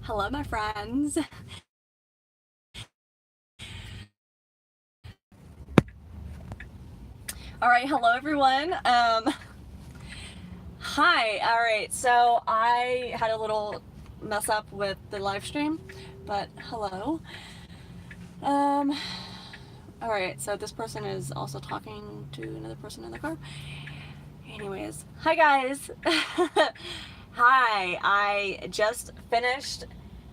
Hello, my friends. All right, hello everyone. Hi. All right, so I had a little mess up with the live stream, but hello. Um, all right, so this person is also talking to another person in the car. Anyways, hi guys. Hi, I just finished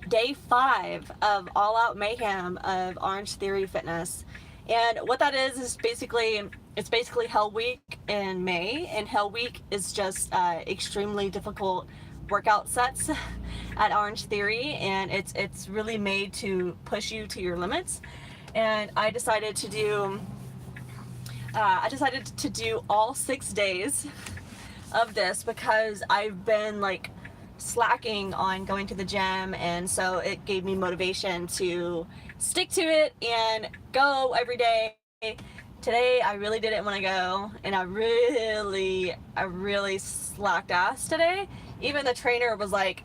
day 5 of All Out Mayhem of Orange Theory Fitness. And what that is basically, it's basically Hell Week in May, and Hell Week is just extremely difficult workout sets at Orange Theory, and it's really made to push you to your limits. And I decided to do all 6 days of this because I've been like slacking on going to the gym, and so it gave me motivation to stick to it and go every day. Today I really didn't want to go, and I really slacked ass today. Even the trainer was like,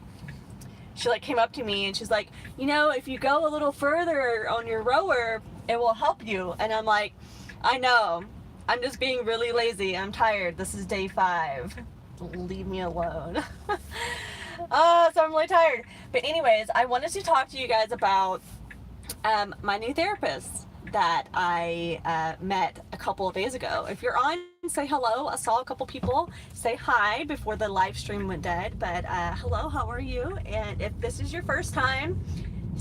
she like came up to me and she's like, you know, if you go a little further on your rower, it will help you. And I'm like, I know, I'm just being really lazy. I'm tired. This is day 5. Leave me alone. So I'm really tired. But anyways, I wanted to talk to you guys about my new therapist that I met a couple of days ago. If you're on, say hello. I saw a couple people say hi before the live stream went dead. But hello, how are you? And if this is your first time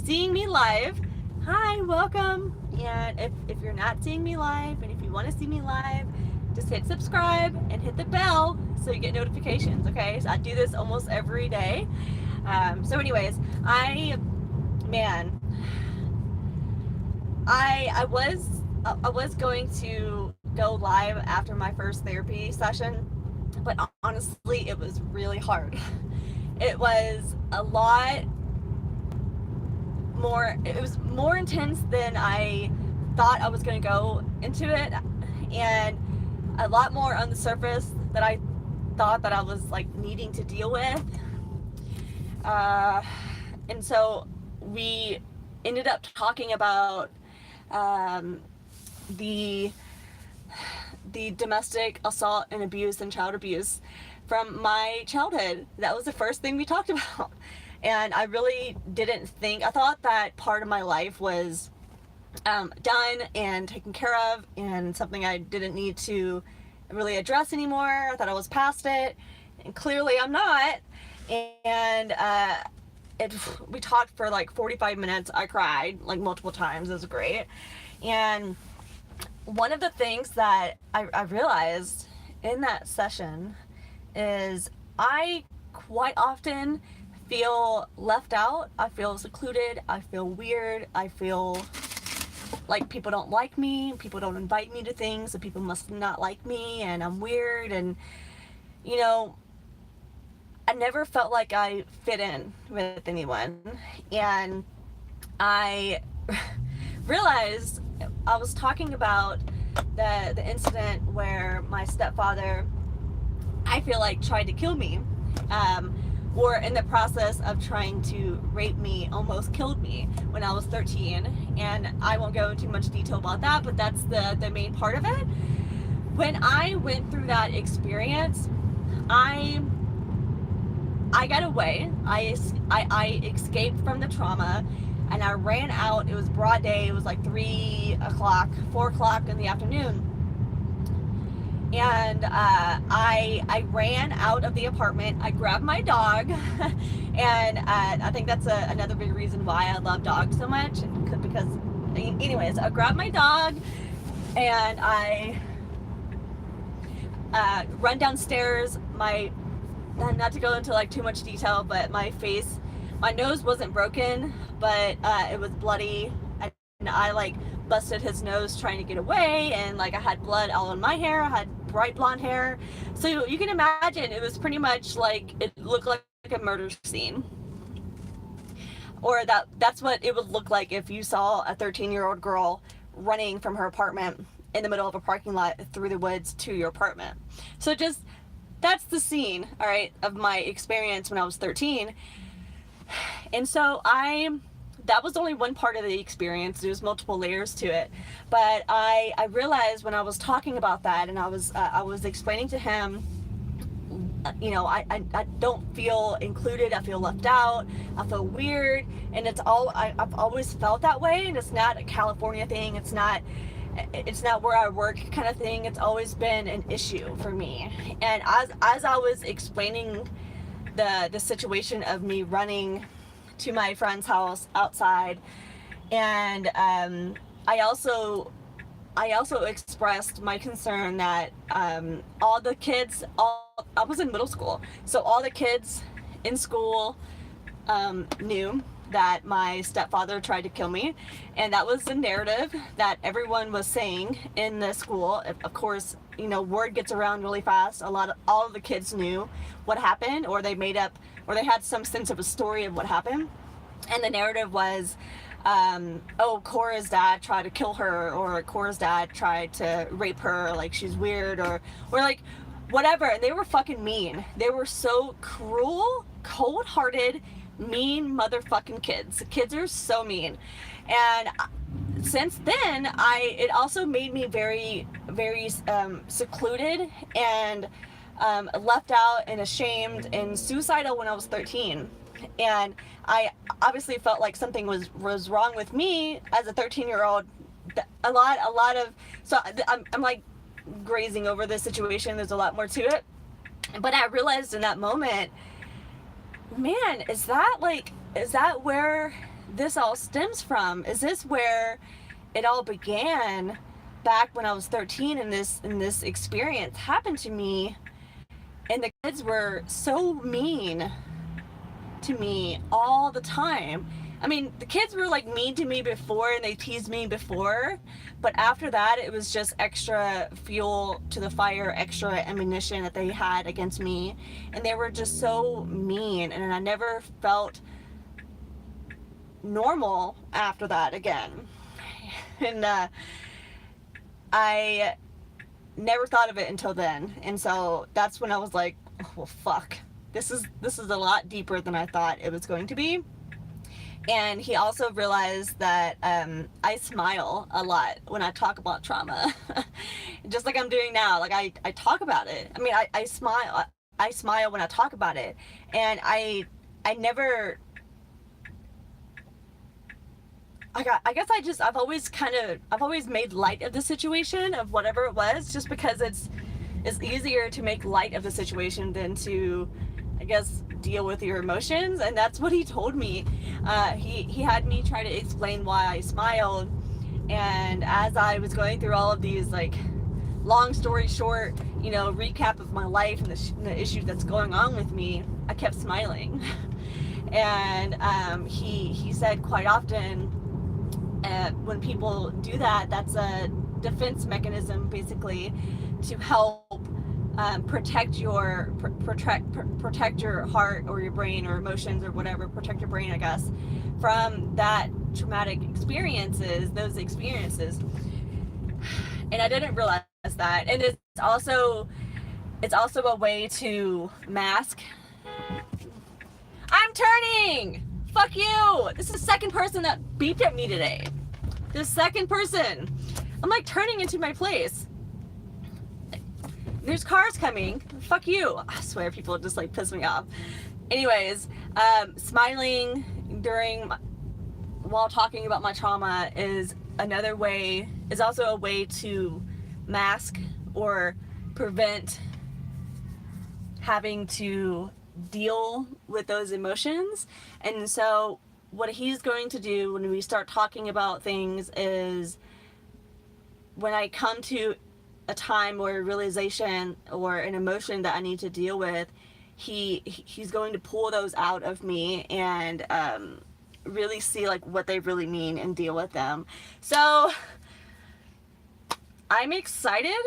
seeing me live, hi, welcome. And if you're not seeing me live, and if you want to see me live, just hit subscribe and hit the bell so you get notifications, okay? So I do this almost every day. So anyways, I was going to go live after my first therapy session, but honestly, it was really hard. It was more intense than I thought I was going to go into it, and a lot more on the surface that I thought that I was like needing to deal with. And so we ended up talking about the domestic assault and abuse and child abuse from my childhood. That was the first thing we talked about. And I really didn't think, I thought that part of my life was done and taken care of, and something I didn't need to really address anymore. I thought I was past it, and clearly I'm not. And we talked for like 45 minutes. I cried like multiple times. It was great. And one of the things that I realized in that session is I quite often feel left out. I feel secluded. I feel weird. I feel like people don't like me. People don't invite me to things, so people must not like me, and I'm weird. And you know, I never felt like I fit in with anyone. And I realized I was talking about the incident where my stepfather, I feel like, tried to kill me, or in the process of trying to rape me, almost killed me when I was 13. And I won't go into much detail about that, but that's the main part of it. When I went through that experience, I got away. I escaped from the trauma, and I ran out. It was broad day. It was like 3 o'clock, 4 o'clock in the afternoon. And I ran out of the apartment. I grabbed my dog, and I think that's another big reason why I love dogs so much. Because, anyways, I grabbed my dog, and I run downstairs. Not to go into like too much detail, but my nose wasn't broken, but it was bloody, and I like busted his nose trying to get away, and like I had blood all in my hair. I had bright blonde hair, so you can imagine it was pretty much like, it looked like a murder scene, or that's what it would look like if you saw a 13-year-old girl running from her apartment in the middle of a parking lot through the woods to your apartment. So just, that's the scene, all right, of my experience when I was 13. And so that was only one part of the experience. There's multiple layers to it. But I realized when I was talking about that, and I was explaining to him, I don't feel included. I feel left out. I feel weird. And I've always felt that way. And it's not a California thing. It's not where I work kind of thing. It's always been an issue for me. And as I was explaining the situation of me running to my friend's house outside, and I also expressed my concern that all the kids, I was in middle school, so all the kids in school knew that my stepfather tried to kill me, and that was the narrative that everyone was saying in the school. Of course, word gets around really fast. All of the kids knew what happened, or they had some sense of a story of what happened, and the narrative was, Cora's dad tried to kill her, or Cora's dad tried to rape her, like she's weird, or like whatever. And they were fucking mean. They were so cruel, cold-hearted, mean motherfucking kids. Kids are so mean. And since then, it also made me very, very secluded and left out and ashamed and suicidal when I was 13. And I obviously felt like something was wrong with me as a 13-year-old. A lot of, so I'm like grazing over this situation. There's a lot more to it. But I realized in that moment, man, is that where this all stems from? Is this where it all began back when I was 13 and this experience happened to me? And the kids were so mean to me all the time. I mean, the kids were like mean to me before, and they teased me before, but after that it was just extra fuel to the fire, extra ammunition that they had against me, and they were just so mean, and I never felt normal after that again. And I never thought of it until then, and so that's when I was like, oh, well, fuck, this is a lot deeper than I thought it was going to be. And he also realized that I smile a lot when I talk about trauma, just like I'm doing now. Like I talk about it. I mean, I smile when I talk about it, and I never. I've always made light of the situation, of whatever it was, just because it's easier to make light of the situation than to, I guess, deal with your emotions. And that's what he told me. He had me try to explain why I smiled, and as I was going through all of these, like, long story short, recap of my life and the issues that's going on with me, I kept smiling. And he said quite often, when people do that, that's a defense mechanism, basically, to help protect your heart or your brain or emotions or whatever, protect your brain, I guess, from that traumatic those experiences. And I didn't realize that. And it's also a way to mask. I'm turning! Fuck you! This is the second person that beeped at me today. The second person. I'm like turning into my place. There's cars coming. Fuck you. I swear people just like piss me off. Anyways, smiling while talking about my trauma is also a way to mask or prevent having to deal with those emotions. And so what he's going to do when we start talking about things is, when I come to a time or a realization or an emotion that I need to deal with, he's going to pull those out of me and really see like what they really mean and deal with them. So I'm excited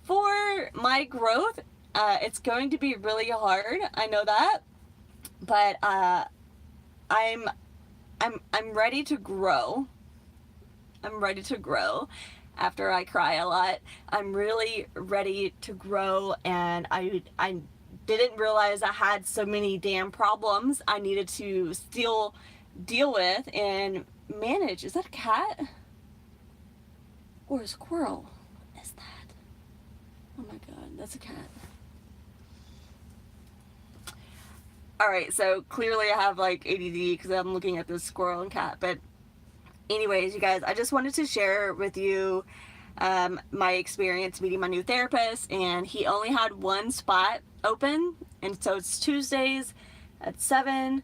for my growth. It's going to be really hard, I know that, but I'm ready to grow. I'm ready to grow. After I cry a lot, I'm really ready to grow, and I didn't realize I had so many damn problems I needed to still deal with and manage. Is that a cat or a squirrel? What is that? Oh my god, that's a cat. Alright, so clearly I have like ADD because I'm looking at this squirrel and cat. But anyways, you guys, I just wanted to share with you my experience meeting my new therapist, and he only had one spot open, and so it's Tuesdays at 7,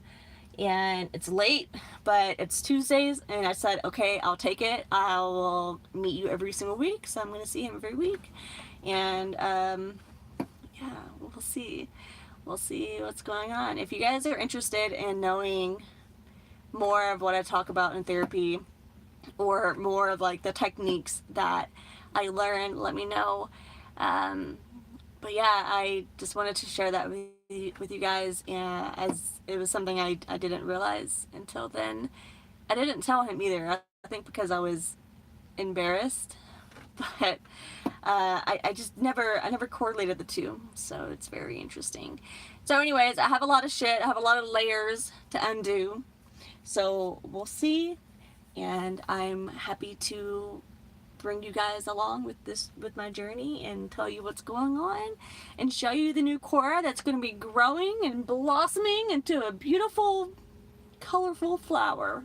and it's late, but it's Tuesdays, and I said, okay, I'll take it. I will meet you every single week, so I'm going to see him every week, and yeah, we'll see. We'll see what's going on. If you guys are interested in knowing more of what I talk about in therapy, or more of like the techniques that I learned, let me know. But yeah, I just wanted to share that with you guys, and as it was something I didn't realize until then. I didn't tell him either, I think because I was embarrassed, but I just never correlated the two, so it's very interesting. So anyways, I have a lot of shit, I have a lot of layers to undo, so we'll see, and I'm happy to bring you guys along with my journey and tell you what's going on and show you the new Cora that's going to be growing and blossoming into a beautiful, colorful flower.